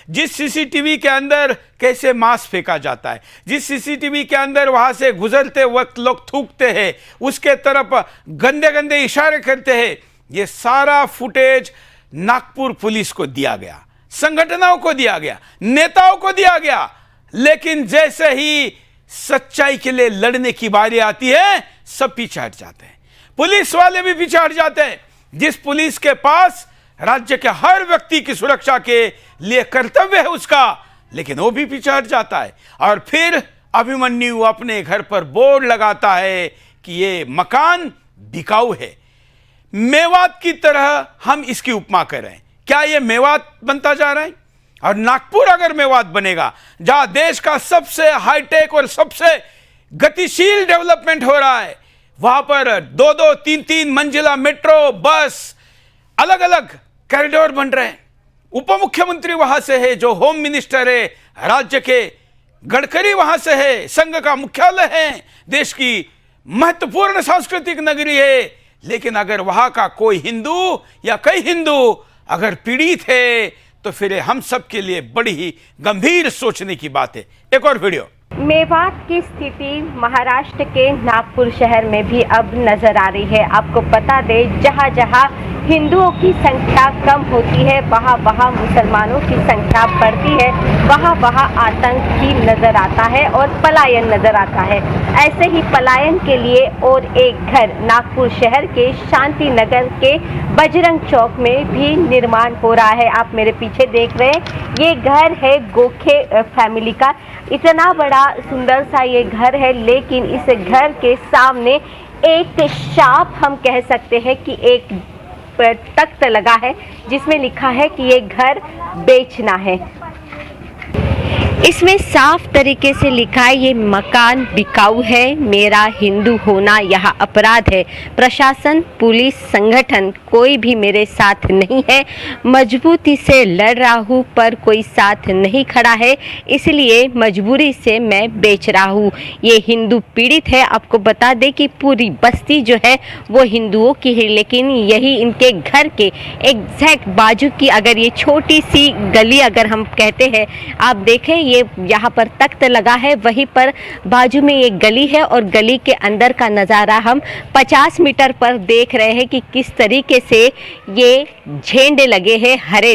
जिस सीसीटीवी के अंदर कैसे मांस फेंका जाता है, जिस सीसीटीवी के अंदर वहां से गुजरते वक्त लोग थूकते हैं, उसके तरफ गंदे गंदे इशारे करते हैं, ये सारा फुटेज नागपुर पुलिस को दिया गया, संगठनों को दिया गया, नेताओं को दिया गया। लेकिन जैसे ही सच्चाई के लिए लड़ने की बारी आती है, सब पीछे हट जाते हैं। पुलिस वाले भी पीछे हट जाते हैं। जिस पुलिस के पास राज्य के हर व्यक्ति की सुरक्षा के लिए कर्तव्य है उसका, लेकिन वो भी पीछे हट जाता है। और फिर अभिमन्यु अपने घर पर बोर्ड लगाता है कि ये मकान बिकाऊ है। मेवात की तरह हम इसकी उपमा कर रहे हैं। क्या ये मेवात बनता जा रहा है? और नागपुर अगर मेवात बनेगा, जहां देश का सबसे हाईटेक और सबसे गतिशील डेवलपमेंट हो रहा है, वहां पर 2-2, 3-3 मंजिला मेट्रो, बस, अलग अलग कॉरिडोर बन रहे हैं। उप मुख्यमंत्री वहां से है, जो होम मिनिस्टर है राज्य के, गडकरी वहां से है, संघ का मुख्यालय है, देश की महत्वपूर्ण सांस्कृतिक नगरी है। लेकिन अगर वहां का कोई हिंदू या कई हिंदू अगर पीड़ित है, तो फिर हम सब के लिए बड़ी ही गंभीर सोचने की बात है। एक और वीडियो। मेवात की स्थिति महाराष्ट्र के नागपुर शहर में भी अब नजर आ रही है। आपको बता दें, जहां जहां हिंदुओं की संख्या कम होती है, वहां वहां मुसलमानों की संख्या बढ़ती है, वहां वहां आतंक भी नजर आता है और पलायन नजर आता है। ऐसे ही पलायन के लिए और एक घर नागपुर शहर के शांति नगर के बजरंग चौक में भी निर्माण हो रहा है। आप मेरे पीछे देख रहे हैं, ये घर है गोखे फैमिली का। इतना बड़ा सुंदर सा ये घर है, लेकिन इस घर के सामने एक शाप, हम कह सकते हैं कि एक तख्त लगा है जिसमें लिखा है कि ये घर बेचना है। इसमें साफ तरीके से लिखा है, ये मकान बिकाऊ है, मेरा हिंदू होना यहाँ अपराध है। प्रशासन, पुलिस, संगठन कोई भी मेरे साथ नहीं है। मजबूती से लड़ रहा हूँ पर कोई साथ नहीं खड़ा है, इसलिए मजबूरी से मैं बेच रहा हूँ। ये हिंदू पीड़ित है। आपको बता दें कि पूरी बस्ती जो है वो हिंदुओं की है, लेकिन यही इनके घर के एग्जैक्ट बाजू की अगर ये छोटी सी गली अगर हम कहते हैं, आप देखें ये यहाँ पर तख्त लगा है, वहीं पर बाजू में एक गली है और गली के अंदर का नज़ारा हम 50 मीटर पर देख रहे हैं कि किस तरीके से ये झंडे लगे हैं, हरे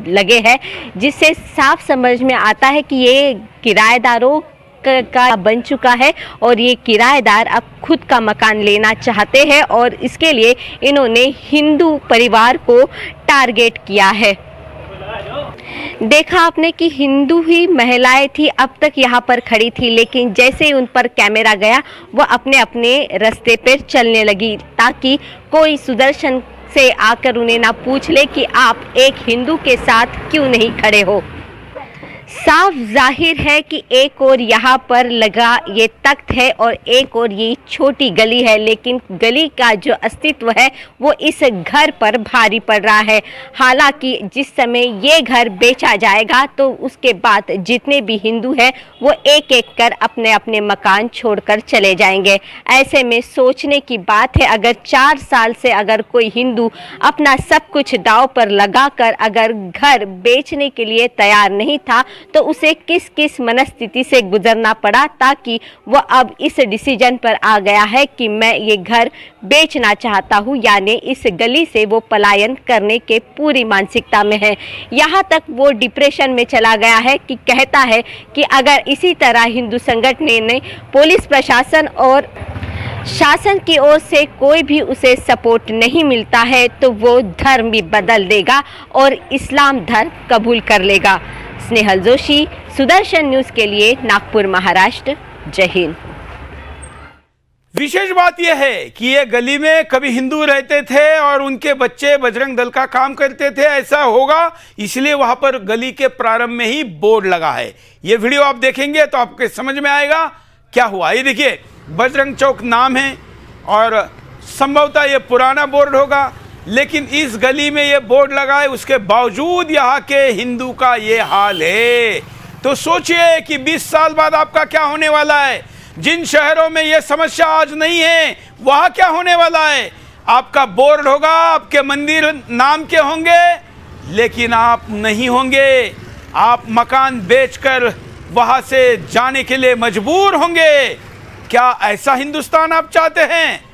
लगे हैं, जिससे साफ समझ में आता है कि ये किराएदारों का बन चुका है और ये किराएदार अब खुद का मकान लेना चाहते हैं और इसके लिए इन्होंने हिंदू परिवार को टारगेट किया है। देखा आपने कि हिंदू ही महिलाएं थी अब तक यहाँ पर खड़ी थी, लेकिन जैसे ही उन पर कैमरा गया वो अपने अपने रास्ते पर चलने लगी, ताकि कोई सुदर्शन से आकर उन्हें ना पूछ ले कि आप एक हिंदू के साथ क्यों नहीं खड़े हो। साफ जाहिर है कि एक और यहाँ पर लगा ये तख्त है और एक और ये छोटी गली है, लेकिन गली का जो अस्तित्व है वो इस घर पर भारी पड़ रहा है। हालांकि जिस समय ये घर बेचा जाएगा तो उसके बाद जितने भी हिंदू हैं वो एक एक कर अपने अपने मकान छोड़कर चले जाएंगे। ऐसे में सोचने की बात है, अगर 4 साल से अगर कोई हिंदू अपना सब कुछ दांव पर लगाकर अगर घर बेचने के लिए तैयार नहीं था, तो उसे किस किस मनस्थिति से गुजरना पड़ा, ताकि वह अब इस डिसीजन पर आ गया है कि मैं ये घर बेचना चाहता हूँ। यानी इस गली से वो पलायन करने के पूरी मानसिकता में है। यहाँ तक वो डिप्रेशन में चला गया है कि कहता है कि अगर इसी तरह हिंदू संगठन ने, पुलिस प्रशासन और शासन की ओर से कोई भी उसे सपोर्ट नहीं मिलता है तो वो धर्म भी बदल देगा और इस्लाम धर्म कबूल कर लेगा। स्नेहल जोशी, सुदर्शन न्यूज़ के लिए, नागपुर, महाराष्ट्र। जय हिंद। विशेष बात यह है कि ये गली में कभी हिंदू रहते थे और उनके बच्चे बजरंग दल का काम करते थे, ऐसा होगा इसलिए वहां पर गली के प्रारंभ में ही बोर्ड लगा है। ये वीडियो आप देखेंगे तो आपके समझ में आएगा क्या हुआ। ये देखिए, बजरंग चौक नाम है और संभवतः ये पुराना बोर्ड होगा, लेकिन इस गली में ये बोर्ड लगा है, उसके बावजूद यहाँ के हिंदू का ये हाल है। तो सोचिए कि 20 साल बाद आपका क्या होने वाला है। जिन शहरों में ये समस्या आज नहीं है वहाँ क्या होने वाला है। आपका बोर्ड होगा, आपके मंदिर नाम के होंगे, लेकिन आप नहीं होंगे। आप मकान बेचकर वहां से जाने के लिए मजबूर होंगे। क्या ऐसा हिंदुस्तान आप चाहते हैं?